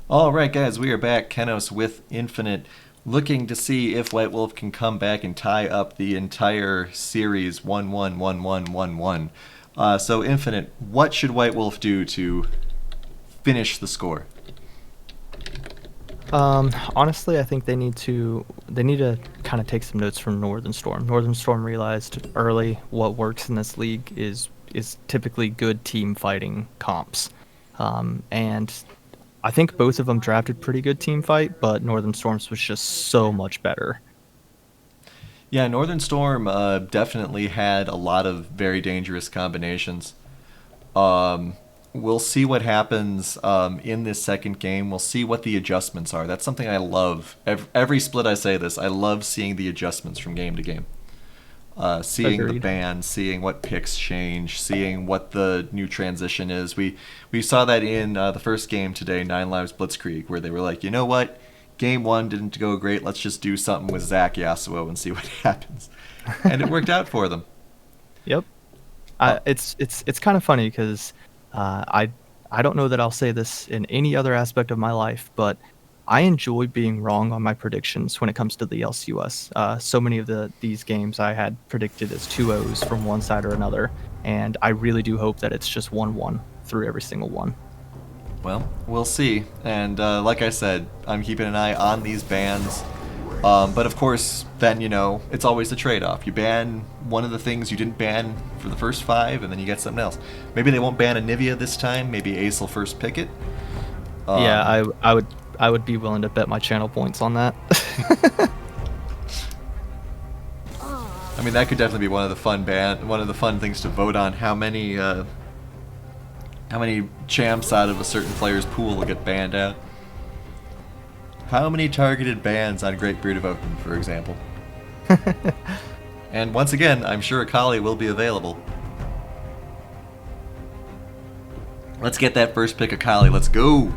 All right, guys, we are back. Kenos with Infinite, looking to see if White Wolf can come back and tie up the entire series 1-1, 1-1, 1-1. So, Infinite, what should White Wolf do to finish the score? Honestly, I think they need to kind of take some notes from Northern Storm. Northern Storm realized early what works in this league is typically good team fighting comps, and I think both of them drafted pretty good team fight, but Northern Storm's was just so much better. Yeah, Northern Storm definitely had a lot of very dangerous combinations. Um, we'll see what happens in this second game. We'll see what the adjustments are. That's something I love. Every split I say this, I love seeing the adjustments from game to game. Seeing the Agreed. band, seeing what picks change, seeing what the new transition is. We saw that in the first game today, Nine Lives Blitzkrieg, where they were like, you know what, game one didn't go great. Let's just do something with Zach Yasuo and see what happens, and it worked out for them. Yep. Uh, It's kind of funny because I don't know that I'll say this in any other aspect of my life, but I enjoy being wrong on my predictions when it comes to the LCUS. So many of these games I had predicted as 2-0s from one side or another, and I really do hope that it's just 1-1 through every single one. well, we'll see. And like I said, I'm keeping an eye on these bans. But of course, then it's always the trade-off. You ban one of the things you didn't ban for the first five, and then you get something else. Maybe they won't ban Anivia this time. Maybe Ace will first pick it. Yeah, Um, I would be willing to bet my channel points on that. I mean, that could definitely be one of the fun things to vote on. How many champs out of a certain player's pool will get banned out? How many targeted bans on Great Brood of Oaken, for example? And once again, I'm sure Akali will be available. Let's get that first pick, Akali. Let's go.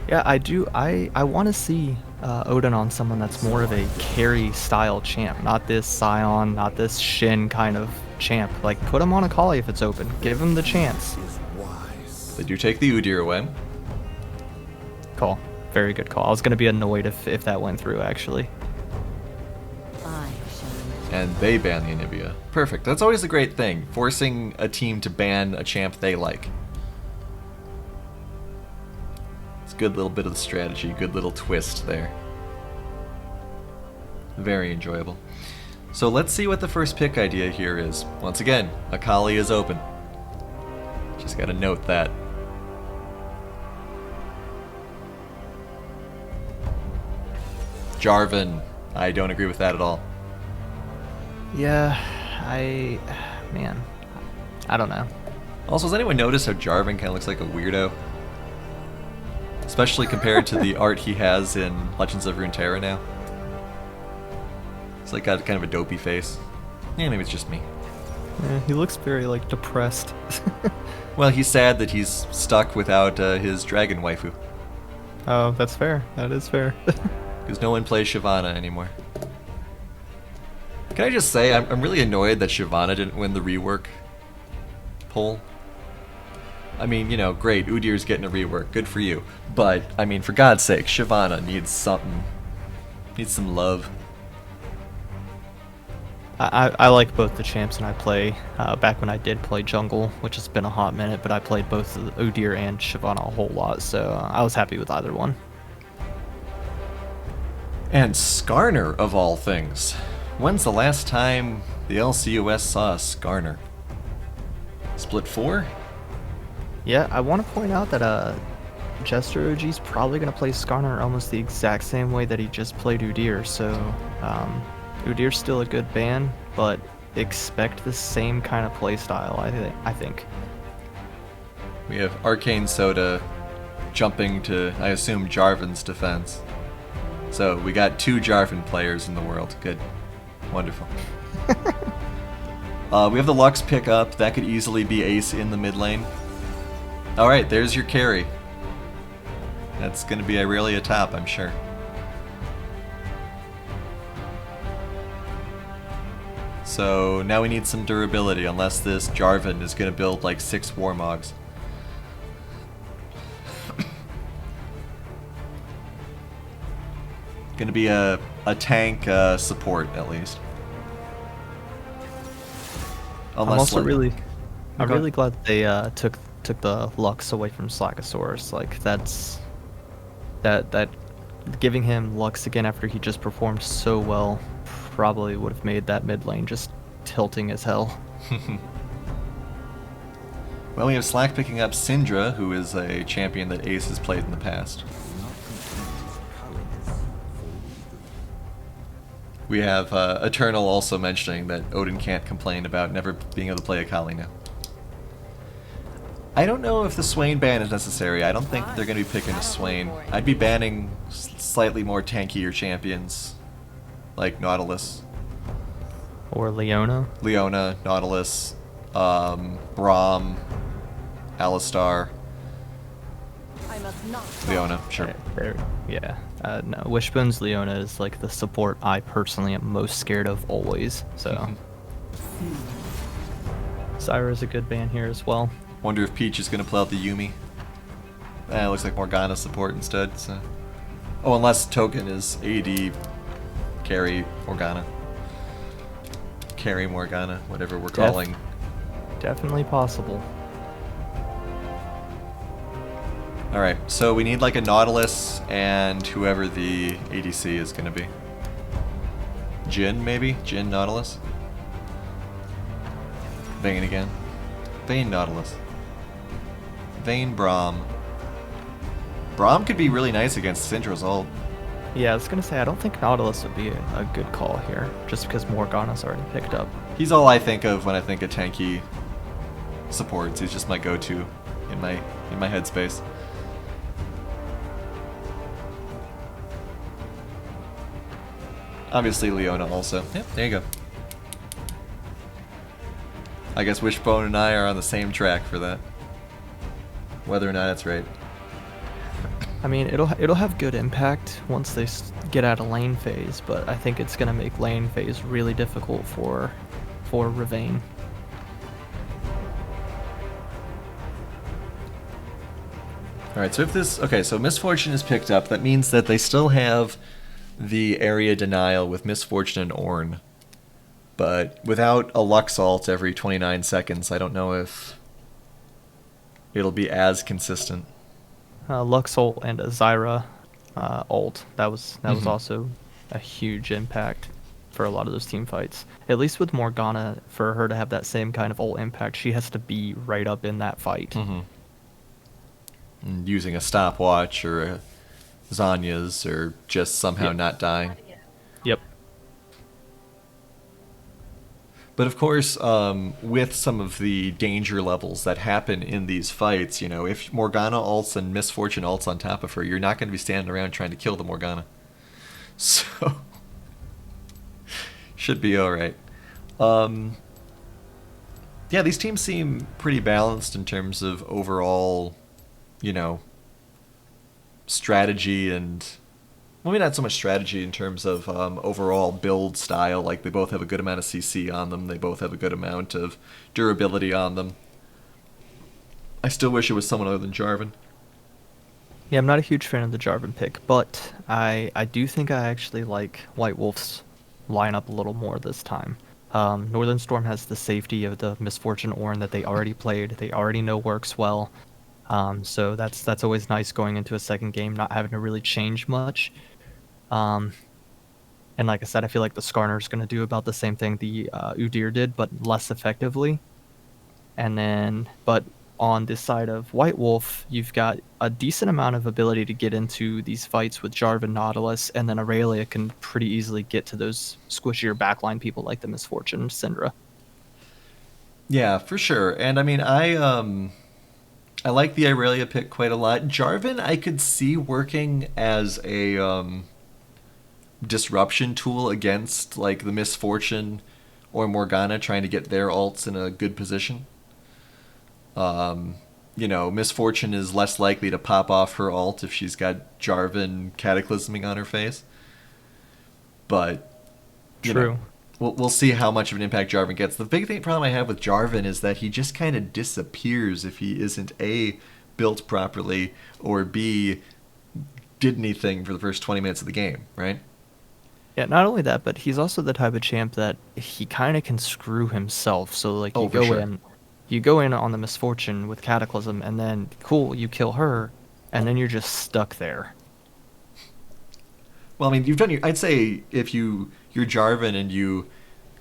Yeah, I do. I want to see Odin on someone that's more of a carry style champ, not this Scion, not this Shin kind of champ. Like, put him on a Kali if it's open. Give him the chance. They do take the Udyr away. Call. Very good call. I was gonna be annoyed if that went through actually. And they ban the Anivia. Perfect. That's always a great thing, forcing a team to ban a champ they like. It's a good little bit of the strategy, good little twist there. Very enjoyable. So let's see what the first pick idea here is. Once again, Akali is open. Just gotta note that. Jarvan. I don't agree with that at all. Yeah, man, I don't know. Also, has anyone noticed how Jarvan kind of looks like a weirdo? Especially compared to the art he has in Legends of Runeterra now. It's like got kind of a dopey face. Yeah, maybe it's just me. He looks very like depressed. Well, he's sad that he's stuck without his dragon waifu. Oh, that's fair. That is fair. Because no one plays Shyvana anymore. Can I just say, I'm really annoyed that Shyvana didn't win the rework poll. I mean, great, Udyr's getting a rework, good for you. But, I mean, for God's sake, Shyvana needs something. Needs some love. I like both the champs, and I play back when I did play jungle, which has been a hot minute, but I played both Udyr and Shyvana a whole lot, so I was happy with either one. And Skarner, of all things. When's the last time the LCUS saw a Skarner? Split 4? Yeah, I want to point out that Jester OG's probably going to play Skarner almost the exact same way that he just played Udyr, so Udyr's still a good ban, but expect the same kind of play style, I think. We have Arcane Soda jumping to, I assume, Jarvan's defense. So we got 2 Jarvan players in the world. Good. Wonderful. We have the Lux pick up. That could easily be Ace in the mid lane. Alright, there's your carry. That's going to be Irelia top, I'm sure. So now we need some durability, unless this Jarvan is going to build like 6 Warmogs. Going to be a tank support at least. I'm Unless also like, really, I'm go ahead. really glad that they took the Lux away from Slackosaurus. Like that giving him Lux again after he just performed so well probably would have made that mid lane just tilting as hell. Well, we have Slack picking up Syndra, who is a champion that Ace has played in the past. We have Eternal also mentioning that Odin can't complain about never being able to play a Kali now. I don't know if the Swain ban is necessary. I don't think they're going to be picking a Swain. I'd be banning slightly more tankier champions, like Nautilus, Or Leona. Leona, Nautilus, Braum, Alistar, I must not Leona, sure. Yeah. No, Wishbone's Leona is like the support I personally am most scared of always. So Zyra's a good ban here as well. Wonder if Peach is going to pull out the Yumi. It looks like Morgana support instead. So. Oh, unless Token is AD carry Morgana. Carry Morgana, whatever we're calling. Definitely possible. Alright, so we need like a Nautilus and whoever the ADC is going to be. Jhin, maybe? Jhin Nautilus? Vayne again. Vayne Nautilus. Vayne Braum. Braum could be really nice against Syndra's ult. Yeah, I was gonna say I don't think Nautilus would be a good call here, just because Morgana's already picked up. He's all I think of when I think of tanky supports. He's just my go-to in my headspace. Obviously Leona also. Yep, there you go. I guess Wishbone and I are on the same track for that. Whether or not that's right. I mean, it'll have good impact once they get out of lane phase, but I think it's gonna make lane phase really difficult for Ravane. Alright, so if this... Okay, so Misfortune is picked up. That means that they still have the area denial with Misfortune and Ornn. But without a Lux ult every 29 seconds, I don't know if it'll be as consistent. Lux ult and a Zyra ult. That was also a huge impact for a lot of those team fights. At least with Morgana, for her to have that same kind of ult impact, she has to be right up in that fight. And using a stopwatch or a Zanya's or just somehow not dying. Yep. But of course, with some of the danger levels that happen in these fights, you know, if Morgana ults and Misfortune ults on top of her, you're not going to be standing around trying to kill the Morgana. So, should be alright. Yeah, these teams seem pretty balanced in terms of overall, you know, strategy and... Well, maybe not so much strategy in terms of overall build style. Like, they both have a good amount of CC on them. They both have a good amount of durability on them. I still wish it was someone other than Jarvan. Yeah, I'm not a huge fan of the Jarvan pick, but I do think I actually like White Wolf's lineup a little more this time. Northern Storm has the safety of the Misfortune Ornn that they already played. They already know works well. So that's always nice going into a second game, not having to really change much. And like I said, I feel like the Skarner is going to do about the same thing the Udyr did, but less effectively. And then, but on this side of White Wolf, you've got a decent amount of ability to get into these fights with Jarvan, Nautilus, and then Aurelia can pretty easily get to those squishier backline people like the Misfortune, Syndra. Yeah, for sure. And I mean, I like the Aurelia pick quite a lot. Jarvan, I could see working as a disruption tool against like the Misfortune or Morgana trying to get their ults in a good position. You know, Misfortune is less likely to pop off her ult if she's got Jarvan cataclysming on her face. But True. We'll see how much of an impact Jarvan gets. The big problem I have with Jarvan is that he just kind of disappears if he isn't A, built properly, or B, did anything for the first 20 minutes of the game, right? Yeah, not only that, but he's also the type of champ that he kind of can screw himself. So like Oh, for sure. you go in on the misfortune with Cataclysm, and then cool, you kill her, and then you're just stuck there. Well, I mean, you've done your. I'd say if you're Jarvan and you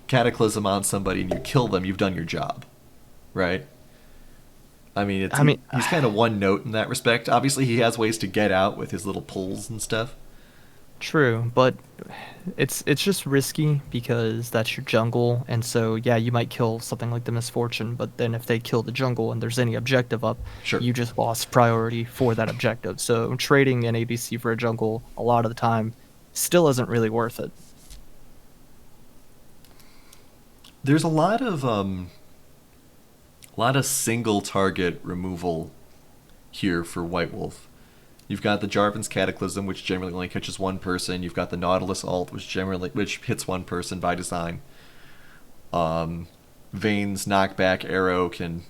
cataclysm on somebody and you kill them, you've done your job, right? I mean, I mean, he's kind of one note in that respect. Obviously, he has ways to get out with his little pulls and stuff. true, but it's just risky because that's your jungle, and so yeah, you might kill something like the misfortune, but then if they kill the jungle and there's any objective up, Sure. you just lost priority for that objective. So trading an ADC for a jungle a lot of the time still isn't really worth it. There's a lot of single target removal here for White Wolf. You've got the Jarvan's Cataclysm, which generally only catches one person. You've got the Nautilus ult, which hits one person by design. Vayne's knockback arrow can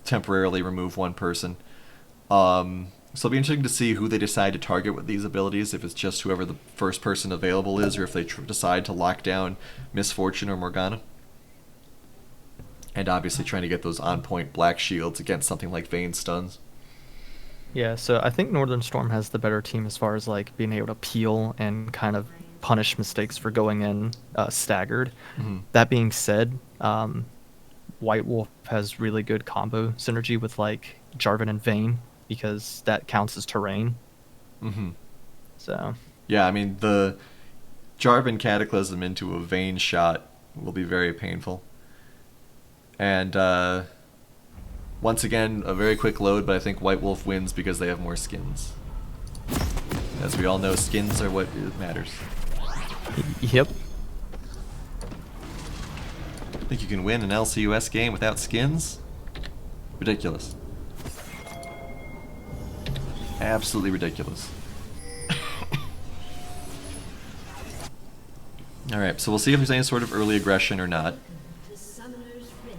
temporarily remove one person. So it'll be interesting to see who they decide to target with these abilities, if it's just whoever the first person available is, or if they decide to lock down Misfortune or Morgana. And obviously trying to get those on-point black shields against something like Vayne stuns. Yeah, so I think Northern Storm has the better team as far as like being able to peel and kind of punish mistakes for going in staggered. Mm-hmm. That being said, White Wolf has really good combo synergy with like Jarvan and Vayne because that counts as terrain. Mm-hmm. So Yeah, I mean, the Jarvan Cataclysm into a Vayne shot will be very painful. And once again, a very quick load, but I think White Wolf wins because they have more skins. As we all know, skins are what matters. yep. Think you can win an LCUS game without skins? Ridiculous. Absolutely ridiculous. Alright, so we'll see if there's any sort of early aggression or not.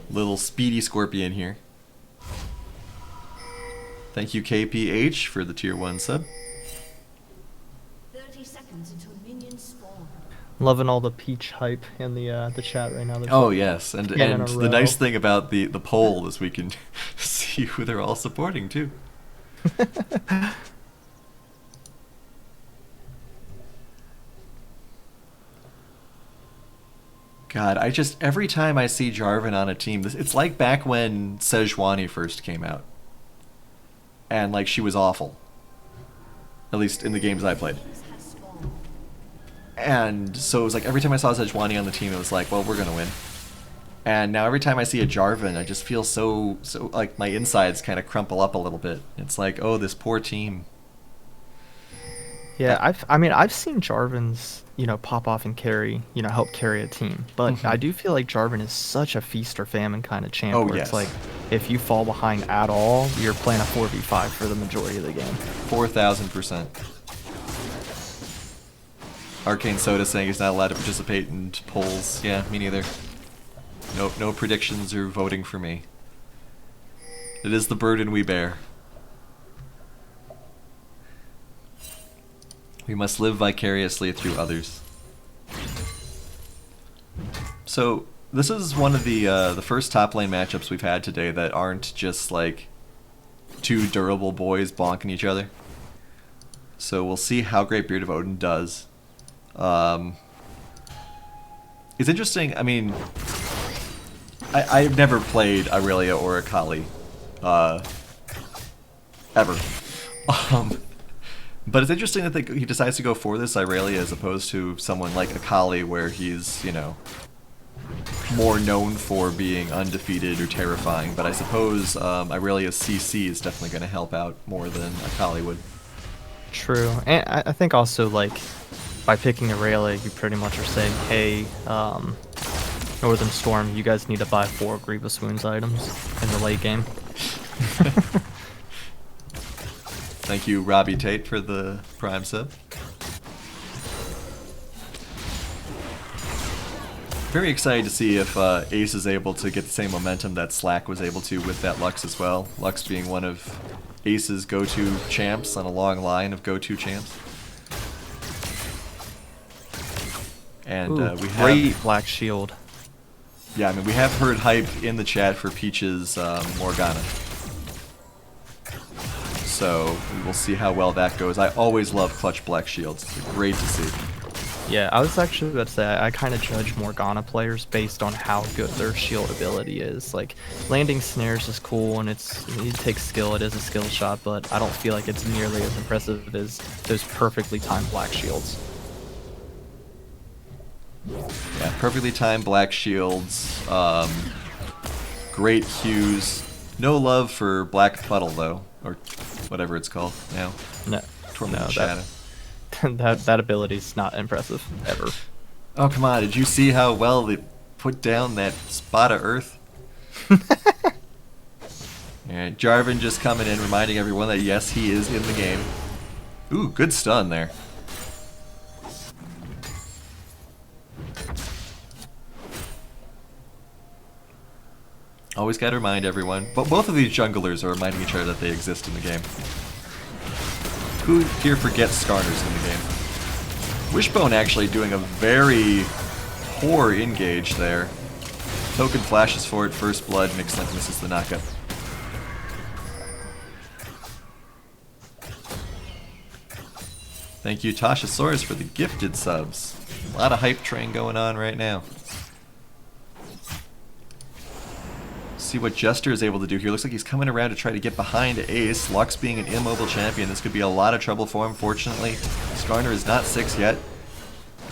Little speedy Scorpion here. Thank you KPH for the tier 1 sub. 30 seconds until minions spawn. Loving all the peach hype in the chat right now. There's Oh yes, and 10 in a the nice row. thing about the poll is we can see who they're all supporting too. God, every time I see Jarvan on a team, it's like back when Sejuani first came out. And like she was awful. At least in the games I played. And so it was like every time I saw Sejuani on the team, it was like, well, we're gonna win. And now every time I see a Jarvan, I just feel so like my insides kind of crumple up a little bit. It's like, oh, this poor team. Yeah, I've seen Jarvan's, pop off and carry, help carry a team. But I do feel like Jarvan is such a feast or famine kind of champ Oh, where yes. it's like if you fall behind at all, you're playing a 4v5 for the majority of the game. 4,000%. Arcane Soda saying he's not allowed to participate in polls. Yeah, me neither. No predictions or voting for me. It is the burden we bear. We must live vicariously through others. So this is one of the first top lane matchups we've had today that aren't just like two durable boys bonking each other. So we'll see how Great Beard of Odin does. It's interesting. I mean, I've never played Aurelia or Akali, ever. But it's interesting that he decides to go for this Aurelia as opposed to someone like Akali, where he's, more known for being undefeated or terrifying. But I suppose Aurelia's CC is definitely going to help out more than Akali would. True, and I think also like by picking Aurelia, you pretty much are saying, hey, Northern Storm, you guys need to buy 4 Grievous Wounds items in the late game. Thank you, Robbie Tate, for the Prime sub. Very excited to see if Ace is able to get the same momentum that Slack was able to with that Lux as well. Lux being one of Ace's go-to champs on a long line of go-to champs. And Ooh, we have, great Black Shield. yeah, I mean, we have heard hype in the chat for Peach's Morgana. So we will see how well that goes. I always love clutch Black Shields. They're great to see. Yeah, I was actually about to say, I kind of judge Morgana players based on how good their shield ability is. Like, landing snares is cool, and it takes skill, it is a skill shot, but I don't feel like it's nearly as impressive as those perfectly timed Black Shields. Yeah, perfectly timed Black Shields. Great Qs. No love for Black Puddle, though, or whatever it's called now. No, Tormented no, Shadow. that ability's not impressive, ever. Oh, come on. Did you see how well they put down that spot of Earth? And Jarvan just coming in, reminding everyone that, yes, he is in the game. Ooh, good stun there. Always gotta remind everyone. But both of these junglers are reminding each other that they exist in the game. Who here forgets Skarner's in the game? Wishbone actually doing a very poor engage there. Token flashes for it, first blood, Mixlink misses the knockup. Thank you, Tashasaurus, for the gifted subs. A lot of hype train going on right now. See what Jester is able to do here. Looks like he's coming around to try to get behind Ace. Lux being an immobile champion, this could be a lot of trouble for him. Fortunately, Skarner is not 6 yet.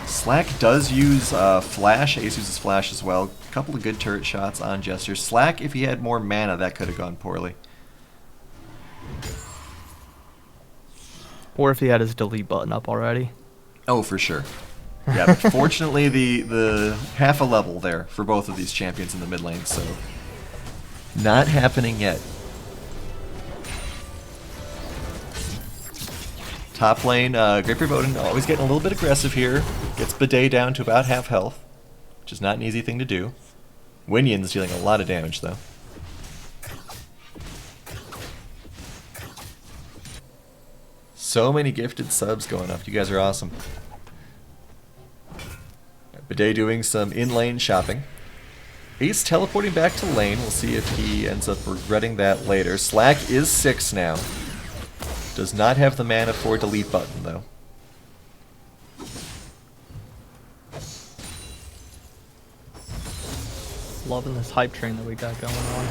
Slack does use Flash. Ace uses Flash as well. A couple of good turret shots on Jester. Slack, if he had more mana, that could have gone poorly. Or if he had his delete button up already. Oh, for sure. Yeah, but fortunately the half a level there for both of these champions in the mid lane, so not happening yet. Top lane, Great Verboten always getting a little bit aggressive here. Gets Bidet down to about half health, which is not an easy thing to do. Winion's dealing a lot of damage though. So many gifted subs going up. You guys are awesome. Bidet doing some in-lane shopping. Ace teleporting back to lane. We'll see if he ends up regretting that later. Slack is 6 now. Does not have the mana for delete button, though. Loving this hype train that we got going on.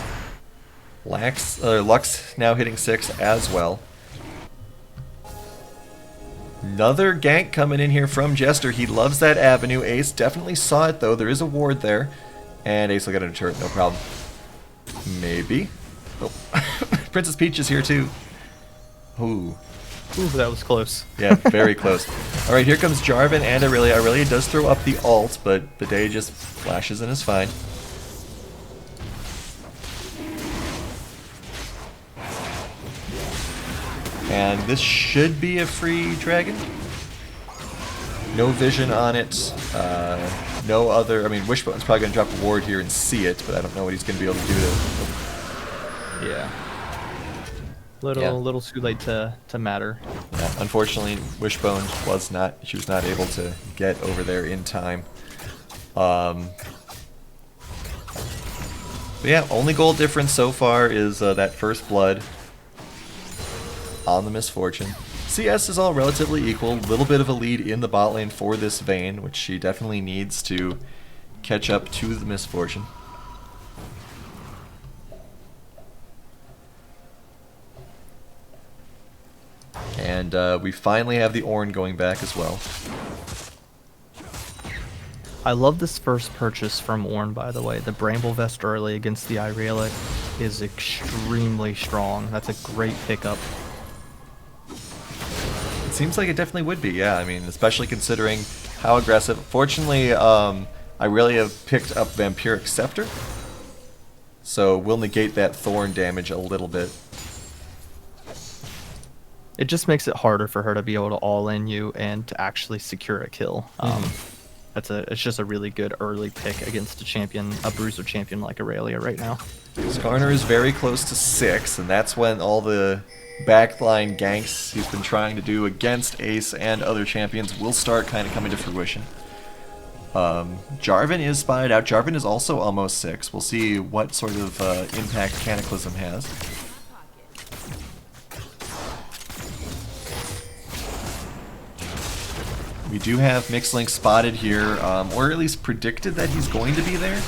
Lux now hitting 6 as well. Another gank coming in here from Jester. He loves that avenue. Ace definitely saw it, though. There is a ward there. And Ace will get a turret, no problem. Maybe. Oh. Princess Peach is here, too. Ooh. Ooh, that was close. Yeah, very close. Alright, here comes Jarvan and Aurelia. Aurelia does throw up the ult, but Bidet just flashes and is fine. And this should be a free dragon. No vision on it. No other... I mean, Wishbone's probably going to drop a ward here and see it, but I don't know what he's going to be able to do to... Yeah. Little too late to matter. Yeah, unfortunately, Wishbone was not... She was not able to get over there in time. But yeah, only goal difference so far is that first blood on the Misfortune. CS is all relatively equal. A little bit of a lead in the bot lane for this Vayne, which she definitely needs to catch up to the Misfortune. And we finally have the Ornn going back as well. I love this first purchase from Ornn, by the way. The Bramble Vest early against the Irelia is extremely strong. That's a great pickup. It seems like it definitely would be, yeah. I mean, especially considering how aggressive. Fortunately, Irelia picked up Vampiric Scepter, so we'll negate that Thorn damage a little bit. It just makes it harder for her to be able to all-in you and to actually secure a kill. It's just a really good early pick against a bruiser champion like Aurelia right now. Skarner is very close to 6, and that's when all the backline ganks he's been trying to do against Ace and other champions will start kind of coming to fruition. Jarvan is spotted out. Jarvan is also almost 6. We'll see what sort of impact Cataclysm has. We do have Mixlink spotted here, or at least predicted that he's going to be there.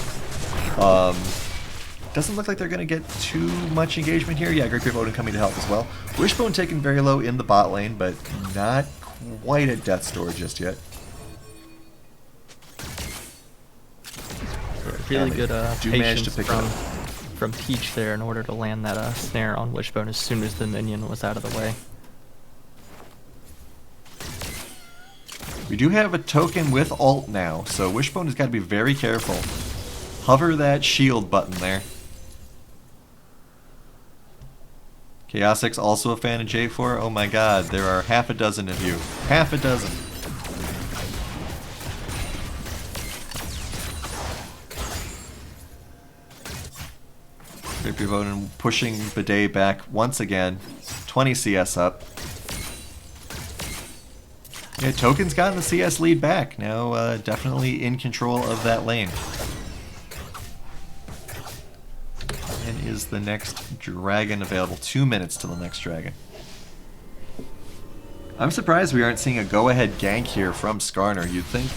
Doesn't look like they're going to get too much engagement here. Yeah, Great Beard Odin coming to help as well. Wishbone taken very low in the bot lane, but not quite at Death's Door just yet. Really good do manage to patience pick it up. from Peach there in order to land that snare on Wishbone as soon as the minion was out of the way. We do have a token with ult now, so Wishbone has got to be very careful. Hover that shield button there. Chaosix also a fan of J4. Oh my god, there are half a dozen of you. Half a dozen. Great Beard Odin pushing Bidet back once again. 20 CS up. Yeah, Token's gotten the CS lead back. Now definitely in control of that lane. And is the next dragon available? 2 minutes to the next dragon. I'm surprised we aren't seeing a go-ahead gank here from Skarner. You'd think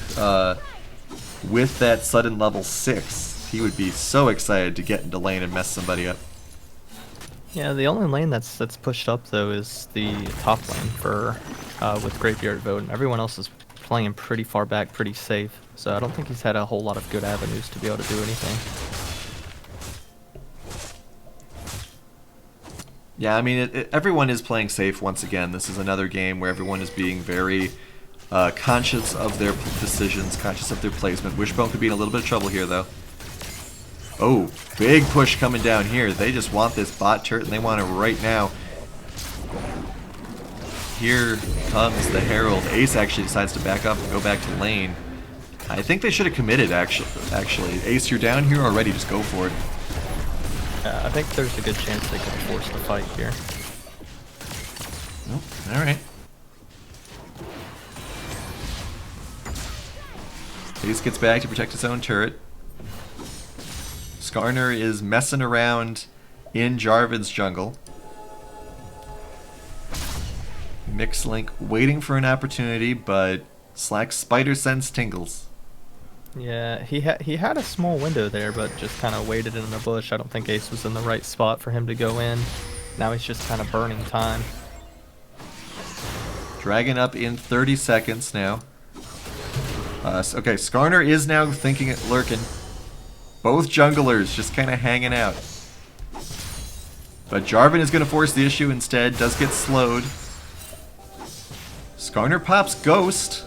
with that sudden level 6, he would be so excited to get into lane and mess somebody up. Yeah, the only lane that's pushed up though is the top lane for with Great Beard Odin. Everyone else is playing pretty far back, pretty safe. So I don't think he's had a whole lot of good avenues to be able to do anything. Yeah, I mean, everyone is playing safe once again. This is another game where everyone is being very conscious of their decisions, conscious of their placement. Wishbone could be in a little bit of trouble here, though. Oh, big push coming down here. They just want this bot turret, and they want it right now. Here comes the Herald. Ace actually decides to back up and go back to lane. I think they should have committed, actually. Ace, you're down here already. Just go for it. I think there's a good chance they could force the fight here. Nope. All right. Ace gets back to protect his own turret. Skarner is messing around in Jarvan's jungle. Mixlink waiting for an opportunity, but Slack's spider sense tingles. Yeah, he had a small window there, but just kind of waited in the bush. I don't think Ace was in the right spot for him to go in. Now he's just kind of burning time. Dragon up in 30 seconds now. Okay, Skarner is now thinking it lurking. Both junglers just kind of hanging out. But Jarvan is going to force the issue instead. Does get slowed. Skarner pops Ghost.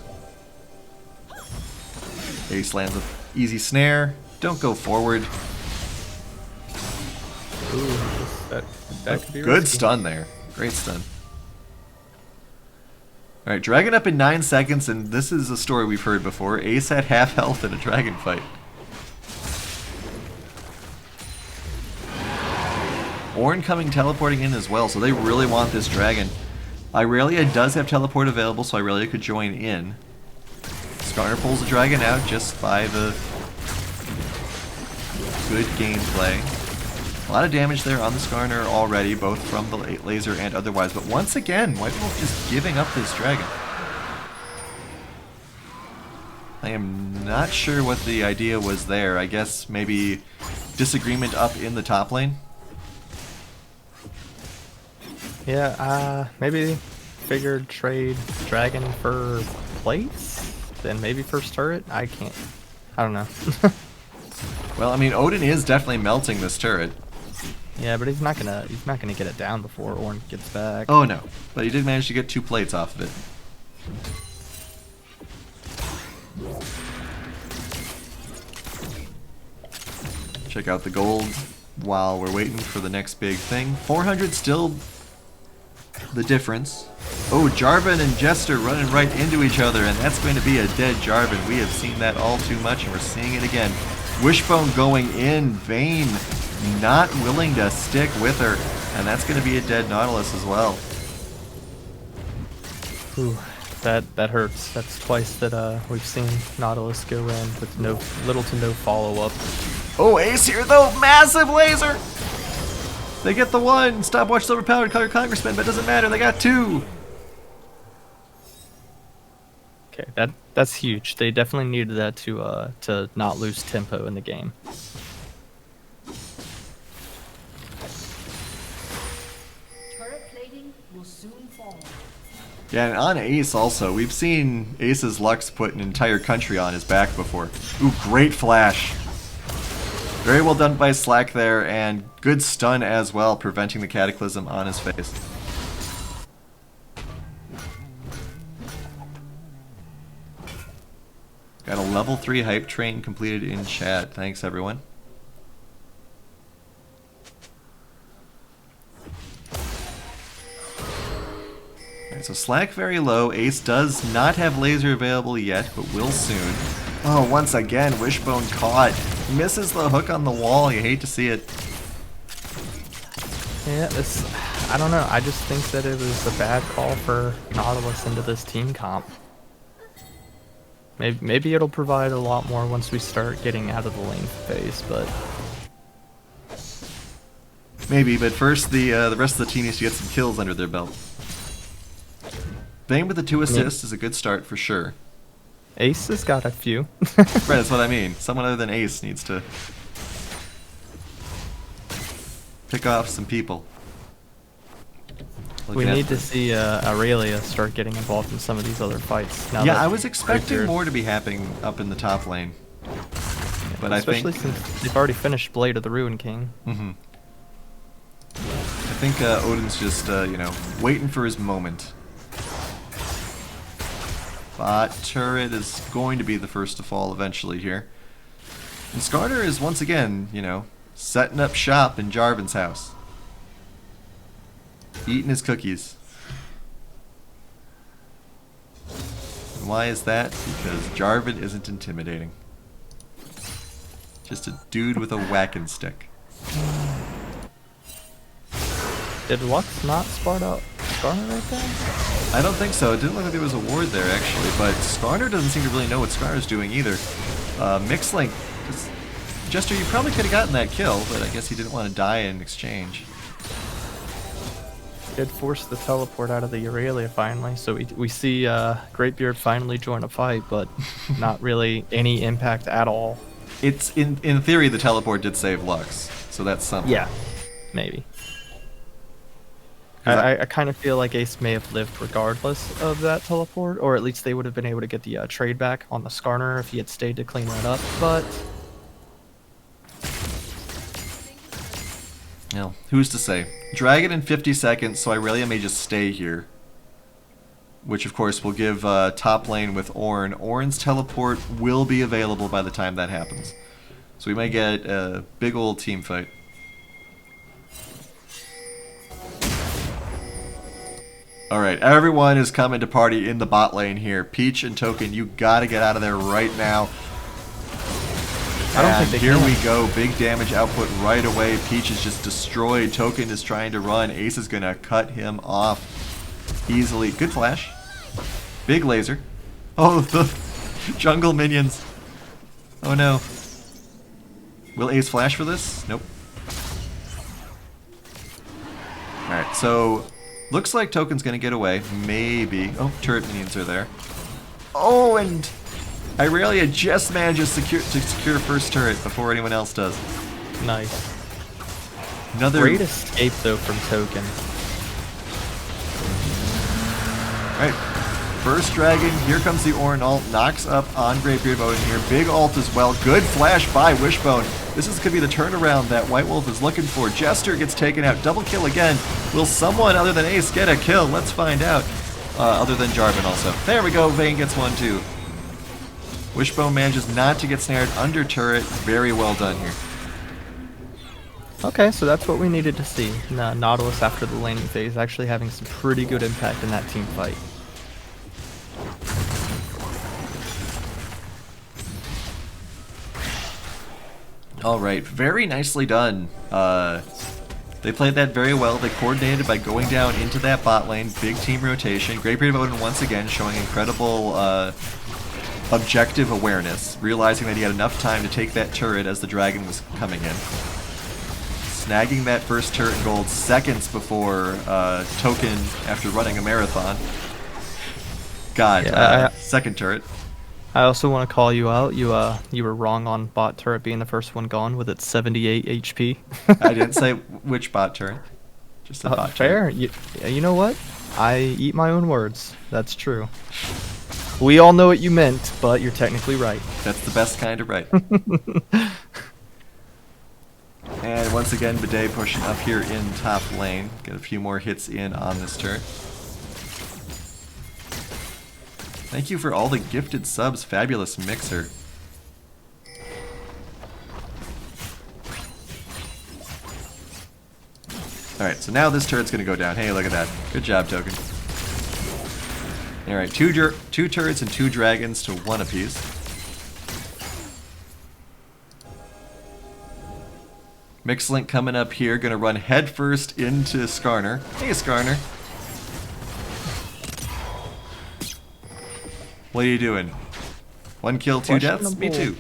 Ace lands an easy snare. Don't go forward. Ooh, that could be Good risky. stun there. Great stun. Alright, Dragon up in 9 seconds, and this is a story we've heard before. Ace had half health in a dragon fight. Ornn coming teleporting in as well, so they really want this dragon. Irelia does have teleport available, so Irelia could join in. Skarner pulls the dragon out just by the good gameplay. A lot of damage there on the Skarner already, both from the laser and otherwise. But once again, White Wolf just giving up this dragon. I am not sure what the idea was there. I guess maybe disagreement up in the top lane. Yeah, maybe figured trade dragon for plates, then maybe first turret. I don't know. Well, I mean, Odin is definitely melting this turret. Yeah, but he's not gonna get it down before Ornn gets back. Oh no, but he did manage to get 2 plates off of it. Check out the gold while we're waiting for the next big thing. 400 still the difference. Oh, Jarvan and Jester running right into each other, and that's going to be a dead Jarvan. We have seen that all too much, and we're seeing it again. Wishbone going in. Vayne not willing to stick with her, and that's going to be a dead Nautilus as well. Ooh. That hurts. That's twice that we've seen Nautilus go in with little to no follow up. Oh, Ace here though, massive laser. They get the one. Stopwatch silver powered color congressman, but it doesn't matter. They got 2. Okay, that's huge. They definitely needed that to not lose tempo in the game. Turret plating will soon fall. Yeah, and on Ace also, we've seen Ace's Lux put an entire country on his back before. Ooh, great flash. Very well done by Slack there, and good stun as well, preventing the Cataclysm on his face. Got a level 3 hype train completed in chat. Thanks, everyone. Alright, so Slack very low. Ace does not have laser available yet, but will soon. Oh, once again, Wishbone caught. Misses the hook on the wall. You hate to see it. Yeah, I don't know. I just think that it was a bad call for Nautilus into this team comp. Maybe it'll provide a lot more once we start getting out of the lane phase, but Maybe, but first the rest of the team needs to get some kills under their belt. Bane with the 2 assists is a good start for sure. Ace has got a few. Right, that's what I mean. Someone other than Ace needs to pick off some people. We need to see Aurelia start getting involved in some of these other fights. Now Yeah, that I was expecting Rapier- more to be happening up in the top lane. But especially I think since they've already finished Blade of the Ruin King. I think Odin's just waiting for his moment. Bot turret is going to be the first to fall eventually here. And Skarner is once again, setting up shop in Jarvan's house. Eating his cookies. And why is that? Because Jarvan isn't intimidating. Just a dude with a whacking stick. Did Lux not spot out Skarner right there? I don't think so. It didn't look like there was a ward there, actually. But Skarner doesn't seem to really know what Skarner's doing either. Mixlink, Jester, you probably could have gotten that kill, but I guess he didn't want to die in exchange. Did force the teleport out of the Aurelia finally, so we see Greatbeard finally join a fight, but not really any impact at all. It's in theory the teleport did save Lux, so that's something. Yeah, maybe. 'Cause I kind of feel like Ace may have lived regardless of that teleport, or at least they would have been able to get the trade back on the Skarner if he had stayed to clean that up, but Who's to say? Dragon in 50 seconds, so Irelia may just stay here. Which, of course, will give top lane with Ornn. Ornn's teleport will be available by the time that happens. So we might get a big old team fight. Alright, everyone is coming to party in the bot lane here. Peach and Token, you gotta get out of there right now. I don't And think they here can. we go, big damage output right away. Peach is just destroyed. Token is trying to run. Ace is gonna cut him off easily. Good flash. Big laser. Oh, the jungle minions. Oh no. Will Ace flash for this? Nope. Alright, so looks like Token's gonna get away. Maybe. Oh, turret minions are there. Oh, and Irelia just manages to secure first turret before anyone else does. nice. Another. Great escape though from Token. Alright. First dragon. Here comes the Ornn ult. Knocks up on Greybeard Odin here. Big ult as well. Good flash by Wishbone. This is going to be the turnaround that White Wolf is looking for. Jester gets taken out. Double kill again. Will someone other than Ace get a kill? Let's find out. Other than Jarvan also. There we go. Vayne gets one too. Wishbone manages not to get snared under turret. Very well done here. Okay, so that's what we needed to see. Nautilus after the laning phase actually having some pretty good impact in that team fight. All right, very nicely done. They played that very well. They coordinated by going down into that bot lane. Big team rotation. Great Beard of Odin once again showing incredible objective awareness, realizing that he had enough time to take that turret as the dragon was coming in. Snagging that first turret in gold seconds before Token after running a marathon. God, second turret. I also want to call you out. You were wrong on bot turret being the first one gone with its 78 HP. I didn't say which bot turret. Just a bot fair. turret. You know what? I eat my own words. That's true. We all know what you meant, but you're technically right. That's the best kind of right. And once again, Bidet pushing up here in top lane. Get a few more hits in on this turret. Thank you for all the gifted subs, Fabulous Mixer. Alright, so now this turret's gonna go down. Hey, look at that. Good job, Token. Alright, two turrets and 2 dragons to 1 apiece. Mixlink coming up here, gonna run headfirst into Skarner. Hey, Skarner. What are you doing? 1 kill, 2 deaths? Me too.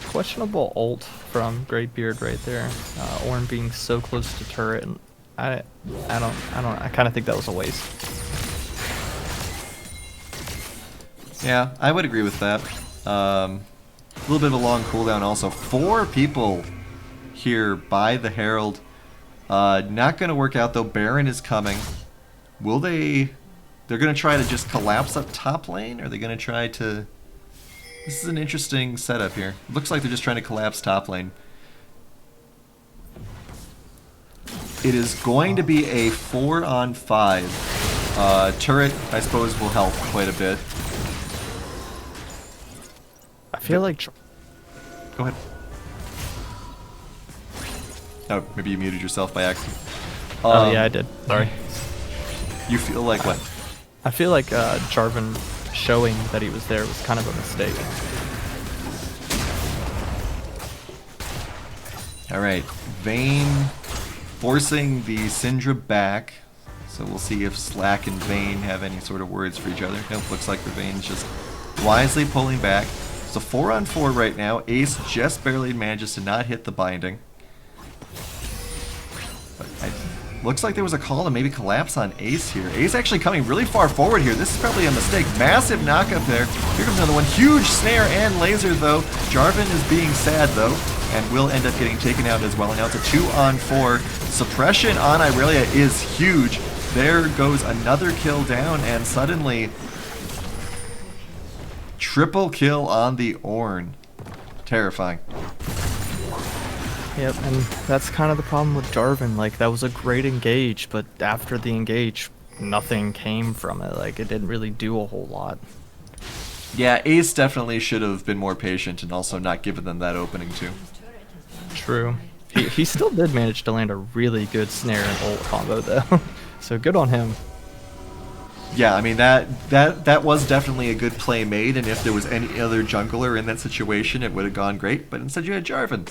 Questionable ult from Greatbeard right there. Ornn being so close to turret, and I kind of think that was a waste. Yeah, I would agree with that. A little bit of a long cooldown also. 4 people here by the Herald. Not going to work out though. Baron is coming. Will they... They're going to try to just collapse up top lane? Or are they going to try to... This is an interesting setup here. Looks like they're just trying to collapse top lane. It is going to be a 4-on-5. Turret, I suppose, will help quite a bit. I feel like... Go ahead. Oh, maybe you muted yourself by accident. Oh, yeah, I did. Sorry. You feel like what? I feel like Jarvan showing that he was there was kind of a mistake. Alright, Vayne forcing the Syndra back. So we'll see if Slack and Vayne have any sort of words for each other. Nope, looks like the Vayne's just wisely pulling back. So 4-on-4 right now. Ace just barely manages to not hit the binding. But looks like there was a call to maybe collapse on Ace here. Ace actually coming really far forward here. This is probably a mistake. Massive knockup there. Here comes another one. Huge snare and laser though. Jarvan is being sad though, and will end up getting taken out as well. And now it's a 2-on-4. Suppression on Irelia is huge. There goes another kill down, and suddenly triple kill on the Ornn. Terrifying. Yep, and that's kind of the problem with Jarvan. Like, that was a great engage, but after the engage, nothing came from it. Like, it didn't really do a whole lot. Yeah, Ace definitely should have been more patient and also not given them that opening too. True. He still did manage to land a really good snare and ult combo though. So good on him. Yeah, I mean that was definitely a good play made, and if there was any other jungler in that situation, it would have gone great. But instead, you had Jarvan.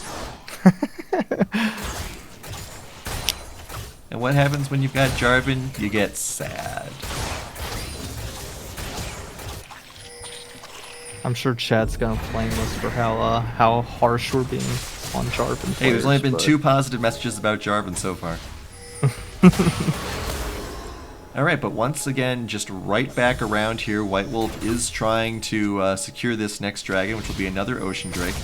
And what happens when you've got Jarvan? You get sad. I'm sure Chad's gonna flame us for how harsh we're being on Jarvan. Hey, there's only been 2 positive messages about Jarvan so far. Alright, but once again, just right back around here, White Wolf is trying to secure this next dragon, which will be another Ocean Drake.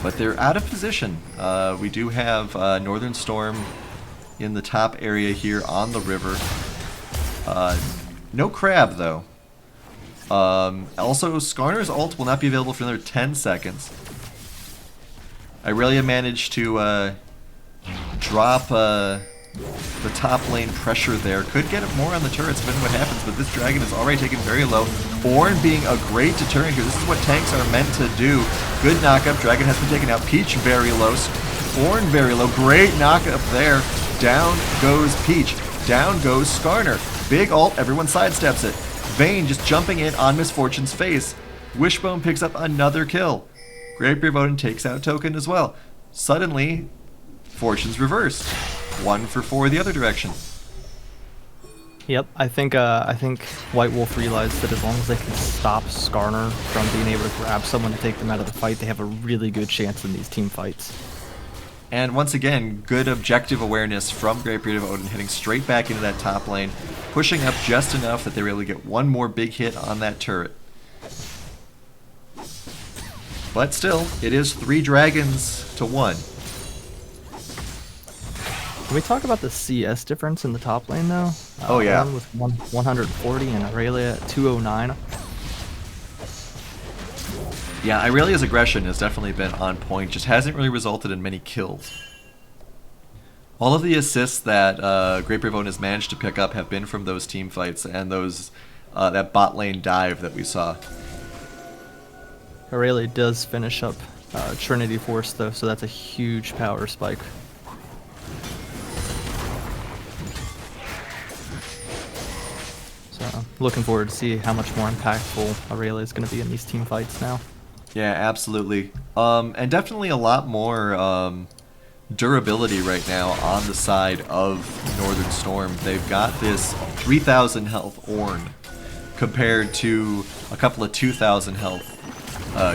But they're out of position. We do have Northern Storm in the top area here on the river. No Crab, though. Also, Skarner's ult will not be available for another 10 seconds. Irelia managed to drop the top lane pressure there. Could get more on the turrets depending on what happens, but this dragon is already taken very low. Ornn being a great deterrent here. This is what tanks are meant to do. Good knockup. Dragon has been taken out. Peach very low. Ornn very low. Great knockup there. Down goes Peach. Down goes Skarner. Big ult. Everyone sidesteps it. Vayne just jumping in on Misfortune's face. Wishbone picks up another kill. Greatbeard of Odin takes out Token as well. Suddenly, fortune's reversed. 1 for 4 the other direction. Yep, I think White Wolf realized that as long as they can stop Skarner from being able to grab someone to take them out of the fight, they have a really good chance in these team fights. And once again, good objective awareness from Greatbeard of Odin, hitting straight back into that top lane, pushing up just enough that they were able to get one more big hit on that turret. But still, it is 3 dragons to 1. Can we talk about the CS difference in the top lane, though? Oh, yeah. One with 140 and Aurelia at 209. Yeah, Irelia's aggression has definitely been on point, just hasn't really resulted in many kills. All of the assists that Greatbeard of Odin has managed to pick up have been from those team fights and those that bot lane dive that we saw. Aurelia does finish up Trinity Force, though, so that's a huge power spike. So looking forward to see how much more impactful Aurelia is going to be in these team fights now. Yeah, absolutely. And definitely a lot more durability right now on the side of Northern Storm. They've got this 3,000 health Ornn compared to a couple of 2,000 health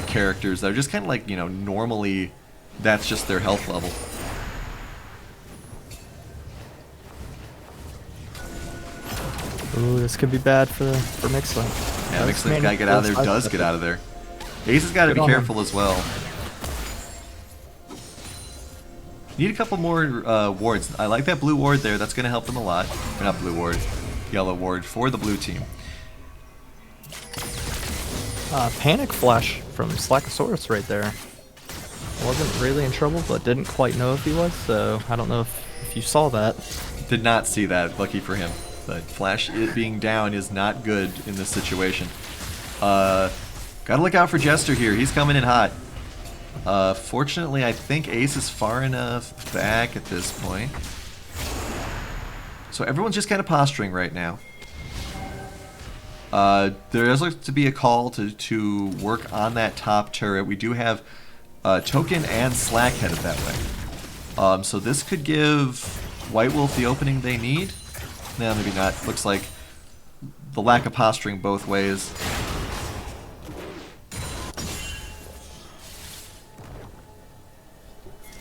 characters that are just kind of like, normally that's just their health level. Ooh, this could be bad for Mixlink. Yeah, Mixlink's gotta get out of there, does get out of there. Ace has got to be careful as well. Need a couple more wards. I like that blue ward there. That's going to help them a lot. Or not blue ward, yellow ward for the blue team. Panic Flash from Slackosaurus right there. Wasn't really in trouble, but didn't quite know if he was, so I don't know if you saw that. Did not see that. Lucky for him. But Flash being down is not good in this situation. Gotta look out for Jester here. He's coming in hot. Fortunately, I think Ace is far enough back at this point. So everyone's just kind of posturing right now. There does look to be a call to work on that top turret. We do have Token and Slack headed that way. So this could give White Wolf the opening they need. No, maybe not. Looks like the lack of posturing both ways.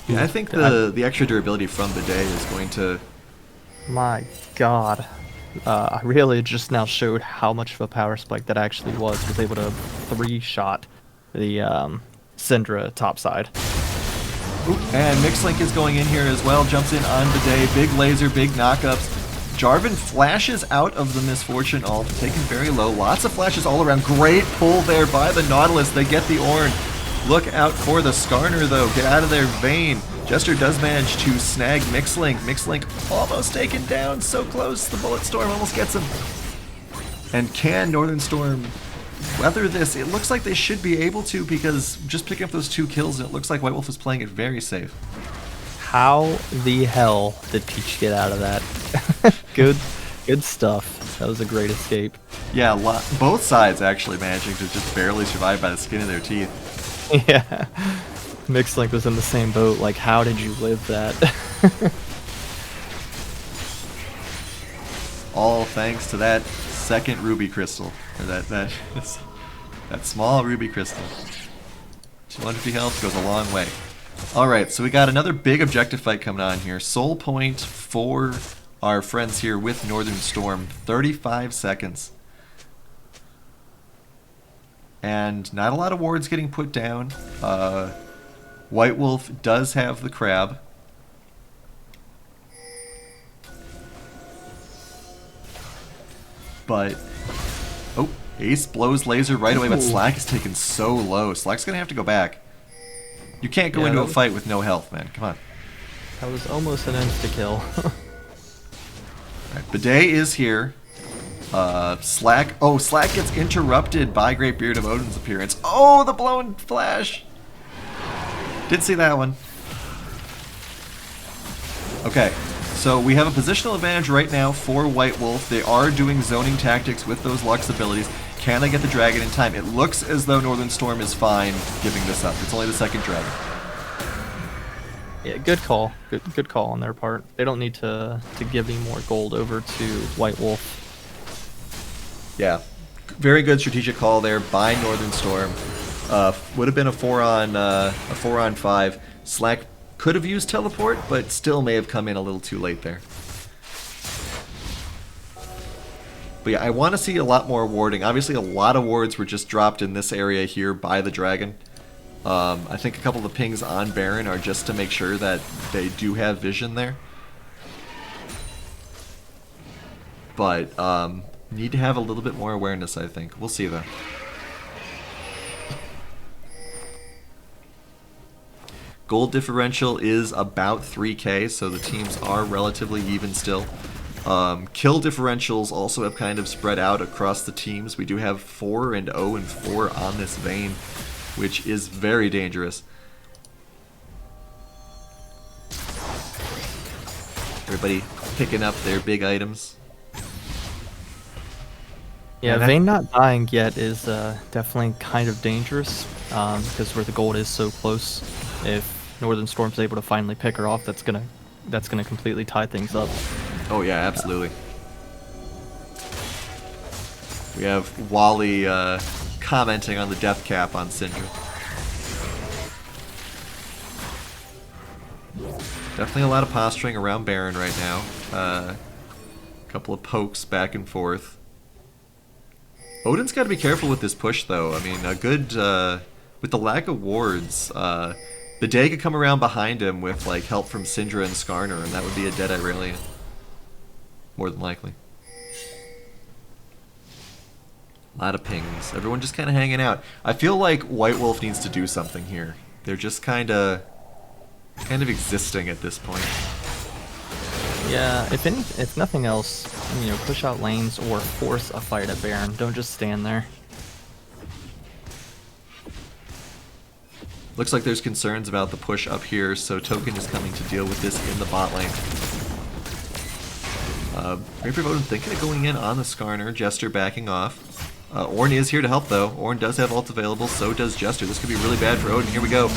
Yeah, I think the extra durability from the day is going to... My god. Really just now showed how much of a power spike that actually was able to 3-shot the Syndra topside. And Mixlink is going in here as well, jumps in on the day, big laser, big knockups. Jarvan flashes out of the Misfortune ult, taken very low, lots of flashes all around. Great pull there by the Nautilus, they get the Ornn. Look out for the Skarner though, get out of their vein. Jester does manage to snag Mixlink. Mixlink almost taken down, so close, the Bullet Storm almost gets him. And can Northern Storm weather this? It looks like they should be able to, because just picking up those 2 kills, and it looks like White Wolf is playing it very safe. How the hell did Peach get out of that? Good stuff. That was a great escape. Yeah, both sides actually managing to just barely survive by the skin of their teeth. Yeah. Mixlink was in the same boat, like, how did you live that? All thanks to that second ruby crystal. Or that small ruby crystal. 200 health goes a long way. Alright, so we got another big objective fight coming on here. Soul point for our friends here with Northern Storm. 35 seconds. And not a lot of wards getting put down. White Wolf does have the crab. But, oh, Ace blows laser right away, but Slack is taken so low. Slack's going to have to go back. You can't go into a fight with no health, man. Come on. That was almost an insta-kill. Alright, Bidet is here. Slack. Oh, Slack gets interrupted by Greatbeard of Odin's appearance. Oh, the blown flash. Did see that one. Okay, so we have a positional advantage right now for White Wolf. They are doing zoning tactics with those Lux abilities. Can I get the dragon in time? It looks as though Northern Storm is fine giving this up. It's only the second dragon. Yeah, good call. Good call on their part. They don't need to give any more gold over to White Wolf. Yeah, very good strategic call there by Northern Storm. Would have been a 4-on-5. Slack could have used teleport, but still may have come in a little too late there. But yeah, I want to see a lot more warding. Obviously, a lot of wards were just dropped in this area here by the dragon. I think a couple of the pings on Baron are just to make sure that they do have vision there. But need to have a little bit more awareness, I think. We'll see, though. Gold differential is about 3k, so the teams are relatively even still. Kill differentials also have kind of spread out across the teams. We do have 4 and 0 and 4 on this vein, which is very dangerous. Everybody picking up their big items. Yeah, Vayne not dying yet is definitely kind of dangerous because where the gold is so close. If Northern Storm's able to finally pick her off, that's gonna completely tie things up. Oh yeah, absolutely. We have Wally commenting on the death cap on Syndra. Definitely a lot of posturing around Baron right now. A couple of pokes back and forth. Odin's got to be careful with this push, though. I mean, a good with the lack of wards, the day could come around behind him with like help from Syndra and Skarner, and that would be a dead Irelia. More than likely. A lot of pings. Everyone just kind of hanging out. I feel like White Wolf needs to do something here. They're just kind of existing at this point. Yeah, if nothing else, you know, push out lanes or force a fight at Baron. Don't just stand there. Looks like there's concerns about the push up here, so Token is coming to deal with this in the bot lane. Reaper Odin thinking of going in on the Skarner, Jester backing off. Ornn is here to help, though. Ornn does have ult available, so does Jester. This could be really bad for Odin. Here we go.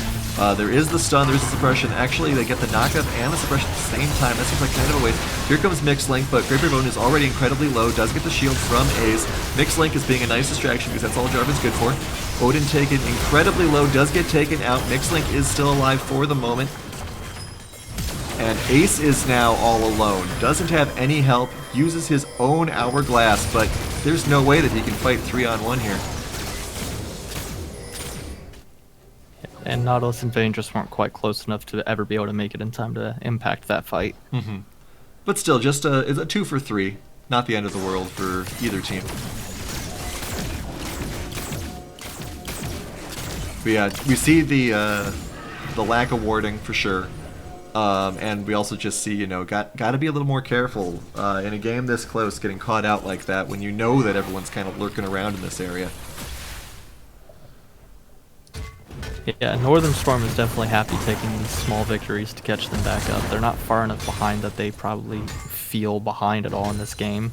There is the stun, there's the suppression. Actually, they get the knockup and the suppression at the same time. That seems like kind of a waste. Here comes Mixed Link, but Great Odin is already incredibly low, does get the shield from Ace. Mixed Link is being a nice distraction because that's all Jarvan's good for. Odin taken incredibly low, does get taken out. Mixed Link is still alive for the moment. And Ace is now all alone. Doesn't have any help, uses his own hourglass, but there's no way that he can fight 3-on-1 here. And Nautilus and Vayne just weren't quite close enough to ever be able to make it in time to impact that fight. Mm-hmm. But still, just it's a 2 for 3. Not the end of the world for either team. But yeah, we see the lack of warding for sure. And we also just see, you know, got to be a little more careful in a game this close, getting caught out like that when you know that everyone's kind of lurking around in this area. Yeah, Northern Storm is definitely happy taking these small victories to catch them back up. They're not far enough behind that they probably feel behind at all in this game.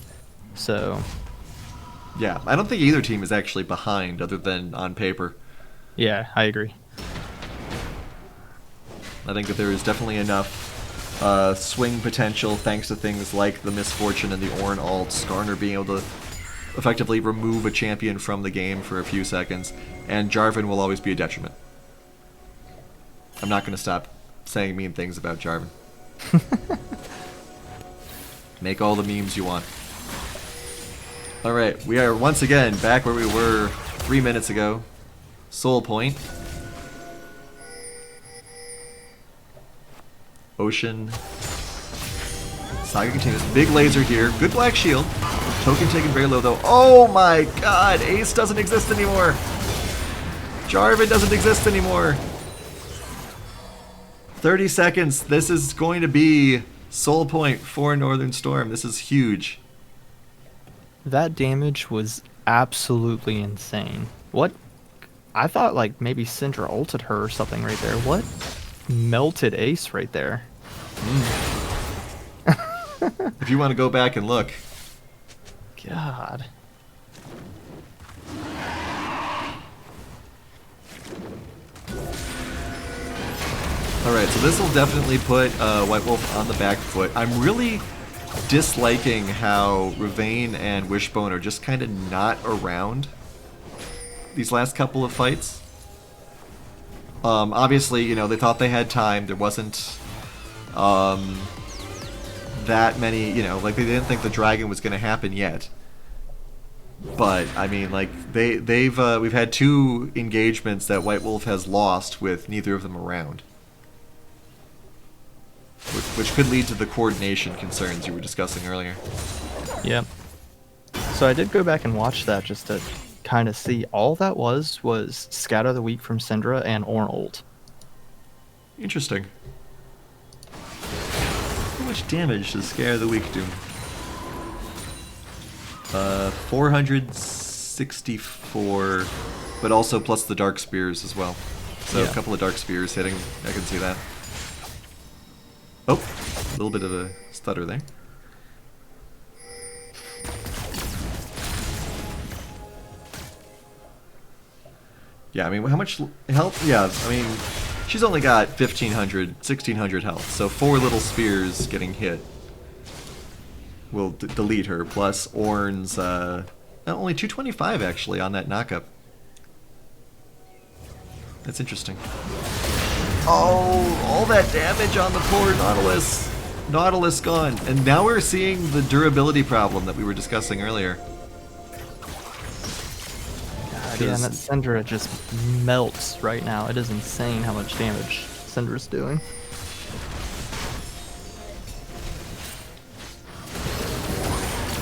So yeah, I don't think either team is actually behind other than on paper. yeah, I agree. I think that there is definitely enough swing potential thanks to things like the Misfortune and the Ornn ult, Skarner being able to effectively remove a champion from the game for a few seconds, and Jarvan will always be a detriment. I'm not going to stop saying mean things about Jarvan. Make all the memes you want. Alright, we are once again back where we were 3 minutes ago. Soul Point. Ocean. Saga continues. Big laser here. Good black shield. Token taken very low though. Oh my god! Ace doesn't exist anymore! Jarvan doesn't exist anymore! 30 seconds. This is going to be Soul Point for Northern Storm. This is huge. That damage was absolutely insane. What? I thought like maybe Syndra ulted her or something right there. What? Melted Ace right there. If you want to go back and look. God. Alright, so this will definitely put White Wolf on the back foot. I'm really disliking how Ravane and Wishbone are just kind of not around these last couple of fights. Obviously, you know, they thought they had time. There wasn't that many, you know, like they didn't think the dragon was going to happen yet. But I mean, like we've had 2 engagements that White Wolf has lost with neither of them around, which could lead to the coordination concerns you were discussing earlier. Yeah. So I did go back and watch that just to kind of see. All that was Scatter of the Week from Syndra and Ornold. Interesting. How much damage does Scare of the Week do? 464, but also plus the Dark Spears as well. So Yeah. a couple of Dark Spears hitting, I can see that. Oh, a little bit of a stutter there. Yeah, I mean, how much health? Yeah, I mean, she's only got 1,500, 1,600 health, so 4 little spears getting hit will delete her, plus Ornn's, only 225 actually on that knockup. That's interesting. Oh, all that damage on the poor Nautilus. Nautilus gone. And now we're seeing the durability problem that we were discussing earlier. God, yeah, and that Syndra just melts right now. It is insane how much damage Syndra's doing.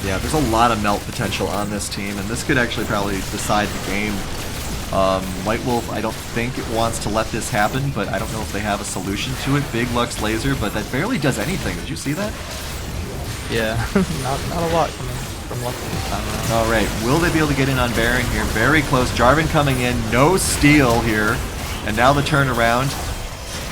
Yeah, there's a lot of melt potential on this team, and this could actually probably decide the game. White Wolf, I don't think it wants to let this happen, but I don't know if they have a solution to it. Big Lux Laser, but that barely does anything. Did you see that? Yeah, not a lot coming from Lux this time around. Alright, will they be able to get in on Baron here? Very close. Jarvan coming in, no steal here. And now the turnaround.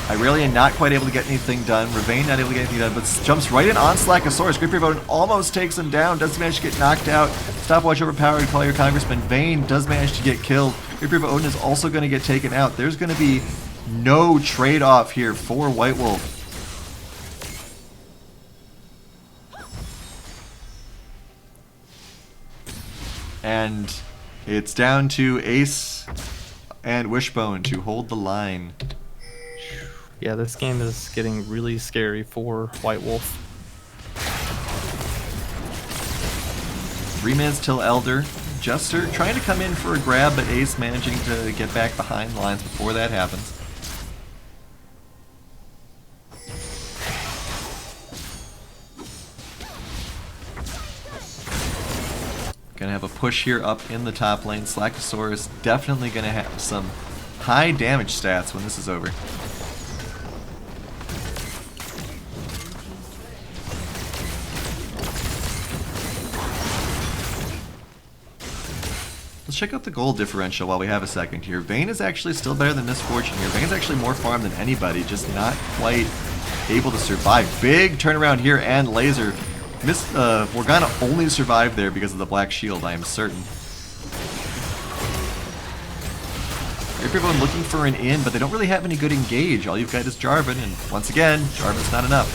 Irelia not quite able to get anything done. Ravane not able to get anything done, but jumps right in on Slackosaurus. Great Reaper Odin almost takes him down. Doesn't manage to get knocked out. Stopwatch overpowered. Call your Congressman. Vayne does manage to get killed. Great Reaper Odin is also going to get taken out. There's going to be no trade-off here for White Wolf. And it's down to Ace and Wishbone to hold the line. Yeah, this game is getting really scary for White Wolf. 3 minutes till Elder. Jester trying to come in for a grab, but Ace managing to get back behind the lines before that happens. Gonna have a push here up in the top lane. Slackosaurus definitely gonna have some high damage stats when this is over. Let's check out the gold differential while we have a second here. Vayne is actually still better than Misfortune here. Vayne's actually more farm than anybody, just not quite able to survive. Big turnaround here and laser. Morgana only survived there because of the black shield, I am certain. Everyone looking for an in, but they don't really have any good engage. All you've got is Jarvan, and once again, Jarvan's not enough.